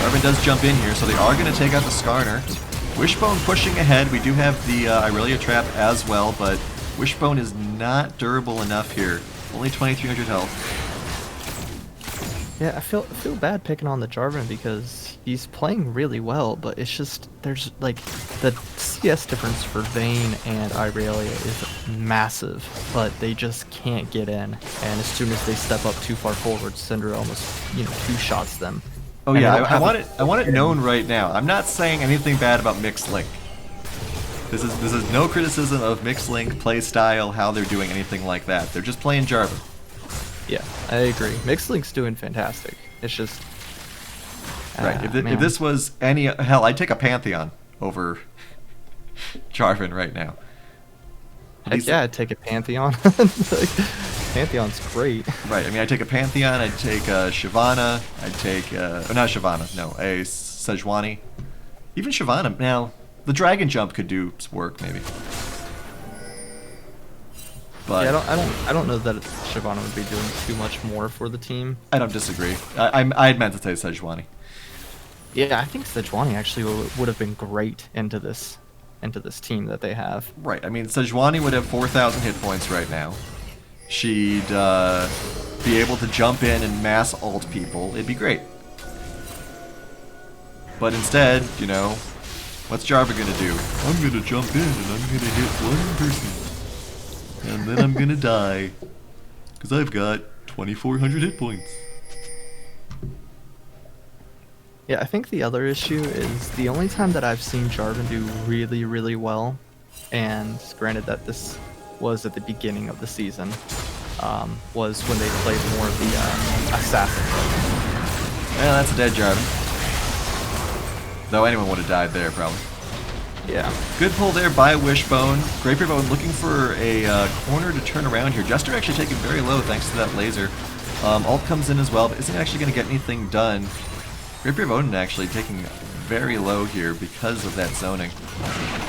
Jarvan does jump in here, so they are going to take out the Skarner. Wishbone pushing ahead. We do have the Irelia trap as well, but Wishbone is not durable enough here. Only 2,300 health. Yeah, I feel bad picking on the Jarvan because he's playing really well, but it's just there's like the CS difference for Vayne and Irelia is massive, but they just can't get in. And as soon as they step up too far forward, Syndra almost two-shots them. Oh yeah, I want it known right now. I'm not saying anything bad about Mixed Link. This is no criticism of Mixed Link play style, how they're doing anything like that. They're just playing Jarvan. Yeah, I agree. Mixed Link's doing fantastic. It's just right. If this was any hell, I'd take a Pantheon over Jarvan right now. Heck yeah, I'd take a Pantheon. Like, Pantheon's great. Right. I mean, I'd take a Pantheon. I'd take Shyvana. I'd take not Shyvana. No, a Sejuani. Even Shyvana. Now, the Dragon Jump could do work maybe. But Yeah, I don't know that Shyvana would be doing too much more for the team. I don't disagree. I had meant to say Sejuani. Yeah, I think Sejuani actually would have been great into this team that they have. Right. I mean, Sejuani would have 4,000 hit points right now. She'd be able to jump in and mass ult people. It'd be great. But instead, you know, what's Jarvan gonna do? I'm gonna jump in and I'm gonna hit one person. And then I'm gonna die. Because I've got 2,400 hit points. Yeah, I think the other issue is the only time that I've seen Jarvan do really, really well, and granted that this was at the beginning of the season, was when they played more of the assassin. Yeah, that's a dead Jarvan. Though anyone would have died there, probably. Yeah. Good pull there by Wishbone. Great Bone looking for a corner to turn around here. Jester actually taken very low thanks to that laser. Ult comes in as well, but isn't actually going to get anything done. Great Bone actually taking very low here because of that zoning.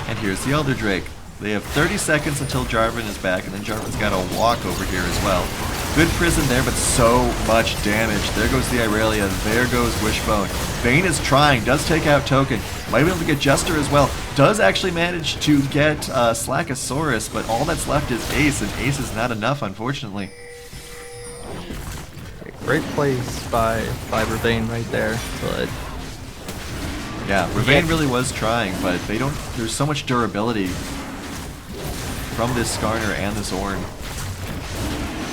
And here's the Elder Drake. They have 30 seconds until Jarvan is back, and then Jarvan's got to walk over here as well. Good prison there, but so much damage. There goes the Irelia. There goes Wishbone. Vayne is trying, does take out Token. Might be able to get Jester as well. Does actually manage to get Slackosaurus, but all that's left is Ace, and Ace is not enough, unfortunately. Great plays by Ravane right there, but yeah, Ravane really was trying, but they don't. There's so much durability from this Skarner and this Ornn.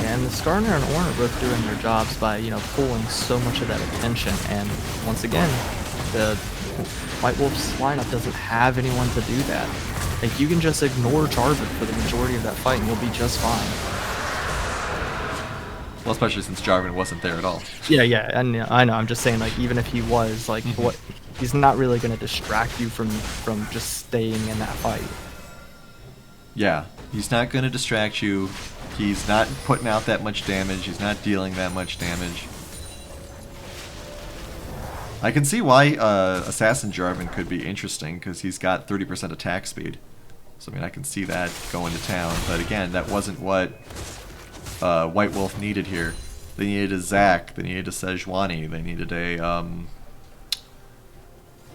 And the Skarner and Ornn are both doing their jobs by, you know, pulling so much of that attention. And once again, the White Wolf's lineup doesn't have anyone to do that. Like, you can just ignore Jarvan for the majority of that fight and you'll be just fine. Well, especially since Jarvan wasn't there at all. Yeah, and I know. I'm just saying, like, even if he was, like, what he's not really going to distract you from just staying in that fight. Yeah, he's not going to distract you. He's not putting out that much damage. He's not dealing that much damage. I can see why Assassin Jarvan could be interesting, because he's got 30% attack speed. So, I mean, I can see that going to town. But again, that wasn't what White Wolf needed here. They needed a Zac. They needed a Sejuani. They needed a...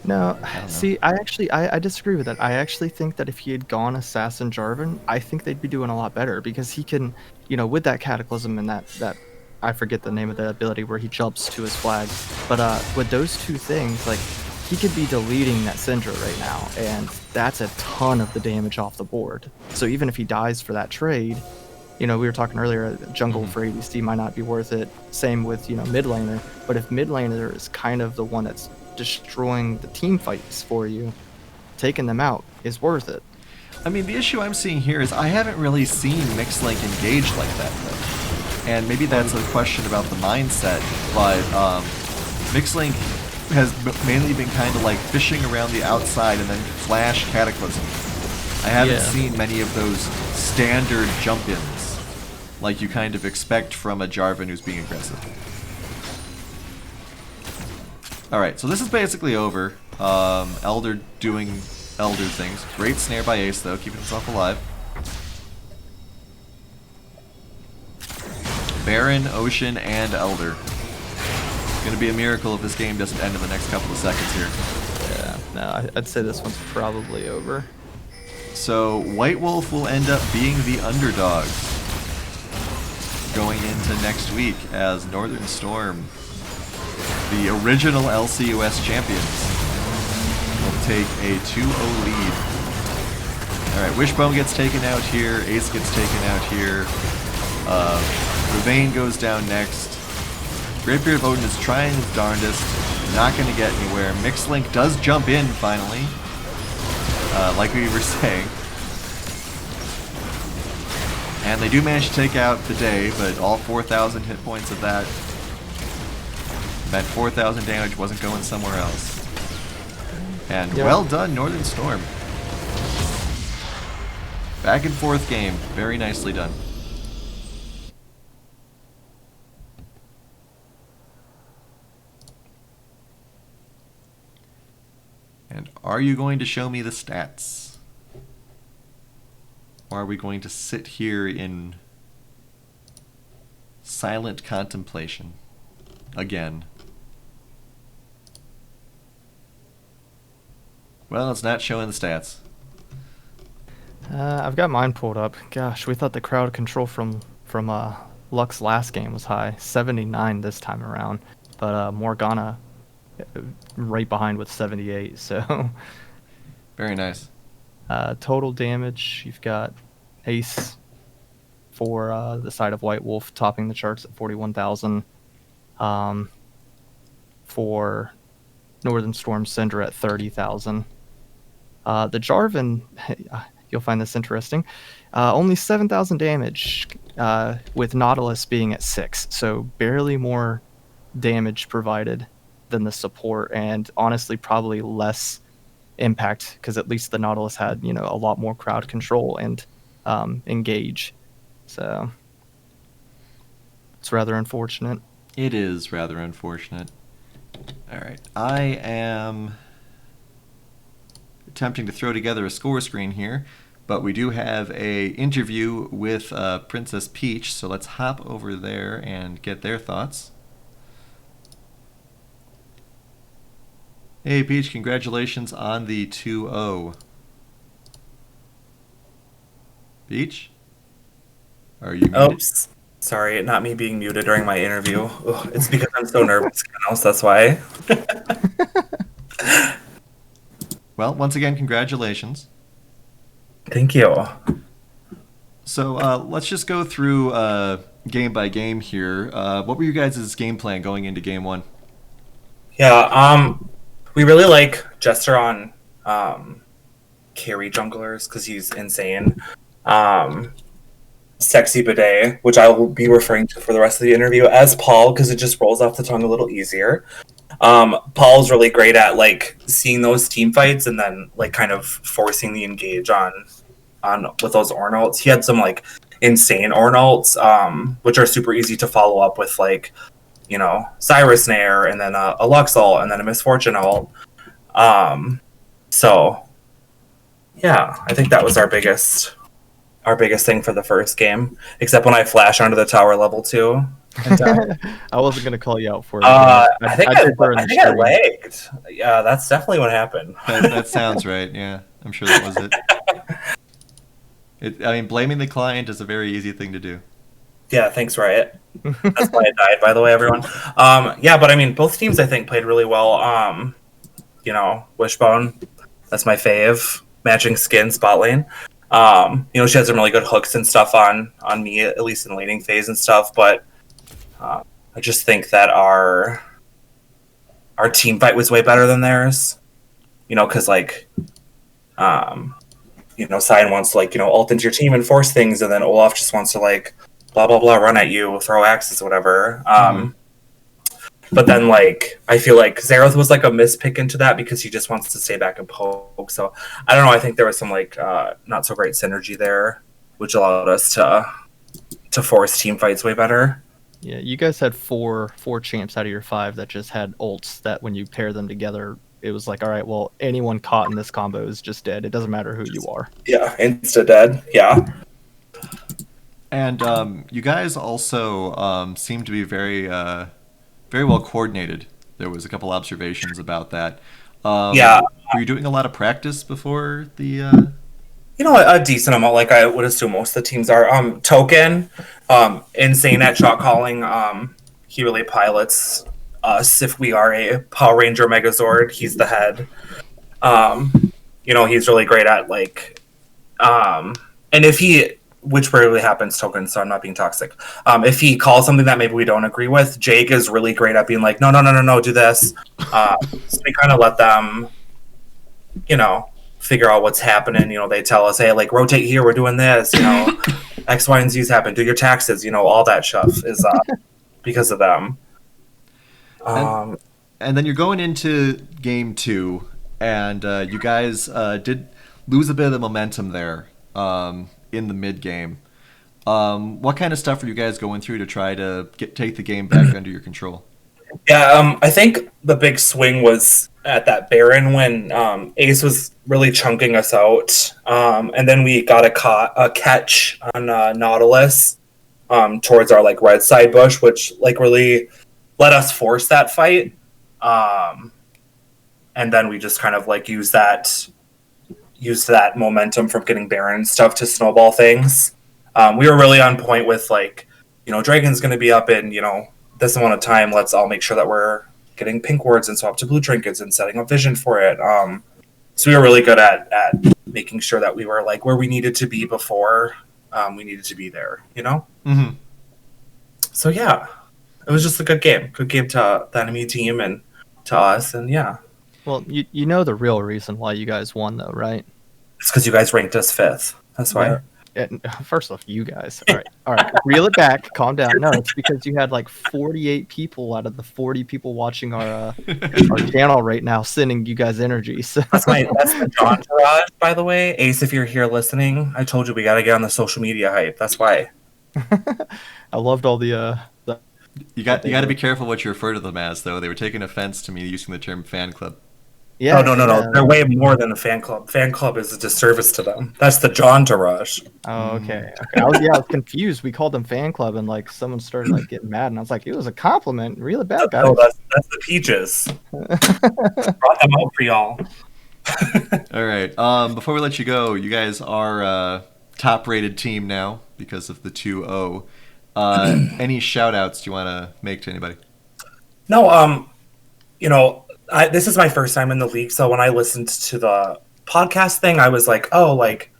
No, see, I disagree with that. I actually think that if he had gone Assassin Jarvan, I think they'd be doing a lot better, because he can, you know, with that Cataclysm and that I forget the name of the ability where he jumps to his flag, but with those two things, like, he could be deleting that Syndra right now, and that's a ton of the damage off the board. So even if he dies for that trade, you know, we were talking earlier, jungle for ADC might not be worth it. Same with, you know, mid laner, but if mid laner is kind of the one that's destroying the team fights for you, taking them out is worth it. I mean, the issue I'm seeing here is I haven't really seen Mixlink engaged like that, though. And maybe that's a question about the mindset, but Mixlink has mainly been kind of like fishing around the outside and then flash Cataclysm. I haven't seen many of those standard jump-ins like you kind of expect from a Jarvan who's being aggressive. Alright, so this is basically over. Elder doing Elder things. Great snare by Ace, though, keeping himself alive. Baron, Ocean, and Elder. It's gonna be a miracle if this game doesn't end in the next couple of seconds here. Yeah, no, I'd say this one's probably over. So, White Wolf will end up being the underdog going into next week as Northern Storm, the original LCUS champions, will take a 2-0 lead. Alright, Wishbone gets taken out here, Ace gets taken out here, Ravane goes down next. Greatbeard of Odin is trying his darndest, not going to get anywhere. Mixlink does jump in finally, like we were saying. And they do manage to take out the day, but all 4,000 hit points of that 4,000 damage wasn't going somewhere else. And well done, Northern Storm. Back and forth game. Very nicely done. And are you going to show me the stats? Or are we going to sit here in Silent contemplation. Again. Well, it's not showing the stats. I've got mine pulled up. Gosh, we thought the crowd control from Luck's last game was high, 79 this time around, but Morgana right behind with 78. So Very nice. total damage, you've got Ace for the side of White Wolf topping the charts at 41,000. For Northern Storm, Syndra at 30,000. The Jarvan, you'll find this interesting, only 7,000 damage, with Nautilus being at 6, so barely more damage provided than the support, and honestly probably less impact because at least the Nautilus had a lot more crowd control and engage. So it's rather unfortunate. It is rather unfortunate. All right, I am attempting to throw together a score screen here, but we do have a interview with Princess Peach, so let's hop over there and get their thoughts. Hey Peach, congratulations on the 2-0. Peach? Are you muted? Oops. Sorry, not me being muted during my interview. Ugh, it's because I'm so nervous, so that's why. Well, once again, congratulations. Thank you. So let's just go through game by game here. What were you guys' game plan going into game one? Yeah, we really like Jester on carry junglers because he's insane. Sexy Bidet, which I will be referring to for the rest of the interview as Paul because it just rolls off the tongue a little easier. Paul's really great at like seeing those team fights and then like kind of forcing the engage on with those Ornalts. He had some like insane Ornalts, which are super easy to follow up with like, Cyrus Nair and then a Lux ult and then a Misfortune ult. So yeah, I think that was our biggest thing for the first game, except when I flash onto the tower level 2. I wasn't gonna call you out for it. I think I did burn the think I stream. lagged. Yeah, that's definitely what happened. That sounds right, yeah. I'm sure that was it. I mean, blaming the client is a very easy thing to do. Yeah, thanks, Riot. That's why I died, by the way, everyone. Yeah, but I mean, both teams I think played really well. Wishbone, that's my fave. Matching skin, spot lane. She had some really good hooks and stuff on me, at least in laning phase and stuff. But I just think that our team fight was way better than theirs. Because like, Cyan wants to like ult into your team and force things, and then Olaf just wants to like blah blah blah run at you, throw axes, whatever. But then, like, I feel like Xerath was like a mispick into that because he just wants to stay back and poke. So I don't know. I think there was some like not so great synergy there, which allowed us to force team fights way better. Yeah, you guys had four champs out of your 5 that just had ults that when you pair them together, it was like, all right, well, anyone caught in this combo is just dead. It doesn't matter who you are. Yeah, insta dead. Yeah. And you guys also seem to be very well coordinated. There was a couple observations about that. Yeah. Were you doing a lot of practice before the... A decent amount, like I would assume most of the teams are. Token, insane at shot calling. He really pilots us if we are a Power Ranger Megazord. He's the head. He's really great at like... and if he... Which rarely happens, Token, so I'm not being toxic. If he calls something that maybe we don't agree with, Jake is really great at being like, no, do this. So we kind of let them, figure out what's happening. They tell us, hey, like, rotate here, we're doing this, X, Y, and Z's happen, do your taxes, all that stuff is because of them. And then you're going into game 2, and you guys did lose a bit of the momentum there. In the mid game, what kind of stuff are you guys going through to try to take the game back under your control? Yeah, I think the big swing was at that Baron when Ace was really chunking us out, and then we got a catch on Nautilus, towards our like red side bush, which like really let us force that fight. And then we just kind of like use that momentum from getting Baron and stuff to snowball things. We were really on point with like, Dragon's going to be up in, this amount of time. Let's all make sure that we're getting pink wards and swap to blue trinkets and setting up vision for it. So we were really good at making sure that we were like where we needed to be before we needed to be there, Mm-hmm. So yeah, it was just a good game to the enemy team and to us, and yeah, Well, you know the real reason why you guys won, though, right? it's because you guys ranked us 5th. That's why. First off, you guys. All right, reel it back. Calm down. No, it's because you had like 48 people out of the 40 people watching our channel right now sending you guys energy. So. That's the John Entourage, by the way. Ace, if you're here listening, I told you we got to get on the social media hype. That's why. I loved all the You got to be careful what you refer to them as, though. They were taking offense to me using the term fan club. yeah. No. They're way more than a fan club. Fan club is a disservice to them. That's the John Entourage. Oh, okay. I was confused. We called them fan club, and like someone started like getting mad, and I was like, it was a compliment. Reel it back, guys. No, that's the Peaches. Brought them out for y'all. All right. Before we let you go, you guys are top-rated team now because of the 2-0. Any shout-outs do you want to make to anybody? No, this is my first time in the league, so when I listened to the podcast thing, I was like, oh, like,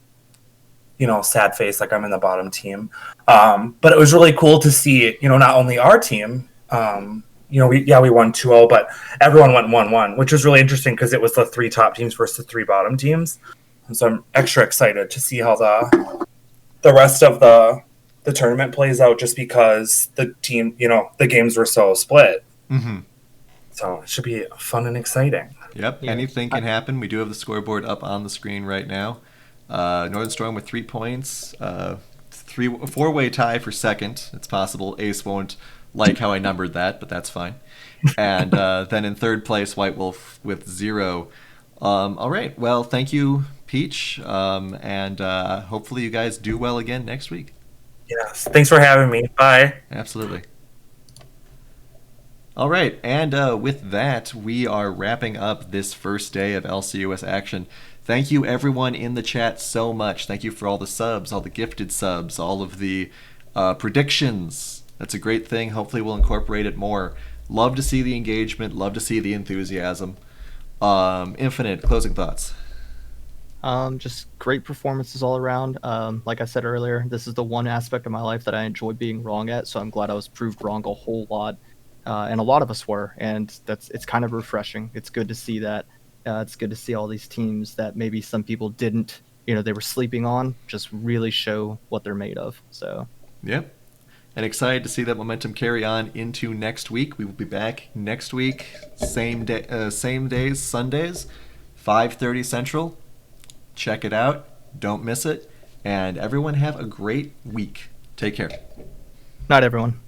sad face, like I'm in the bottom team. But it was really cool to see, not only our team, we won 2-0, but everyone went 1-1, which was really interesting because it was the 3 top teams versus the 3 bottom teams. And so I'm extra excited to see how the rest of the tournament plays out, just because the team, the games were so split. Mm-hmm. So it should be fun and exciting. Yep, Yeah. anything can happen. We do have the scoreboard up on the screen right now. Northern Storm with 3 points. 4-way tie for second. It's possible Ace won't like how I numbered that, but that's fine. And then in third place, White Wolf with 0. All right, well, thank you, Peach, and hopefully you guys do well again next week. Yes, thanks for having me. Bye. Absolutely. All right, and with that, we are wrapping up this first day of LCUS action. Thank you, everyone in the chat, so much. Thank you for all the subs, all the gifted subs, all of the predictions. That's a great thing. Hopefully we'll incorporate it more. Love to see the engagement. Love to see the enthusiasm. Infinite, closing thoughts. Just great performances all around. Like I said earlier, this is the one aspect of my life that I enjoy being wrong at, so I'm glad I was proved wrong a whole lot. And a lot of us were, and it's kind of refreshing. It's good to see that. It's good to see all these teams that maybe some people didn't, they were sleeping on, just really show what they're made of. So, yep. And excited to see that momentum carry on into next week. We will be back next week, same days, Sundays, 5:30 Central. Check it out. Don't miss it. And everyone have a great week. Take care. not everyone.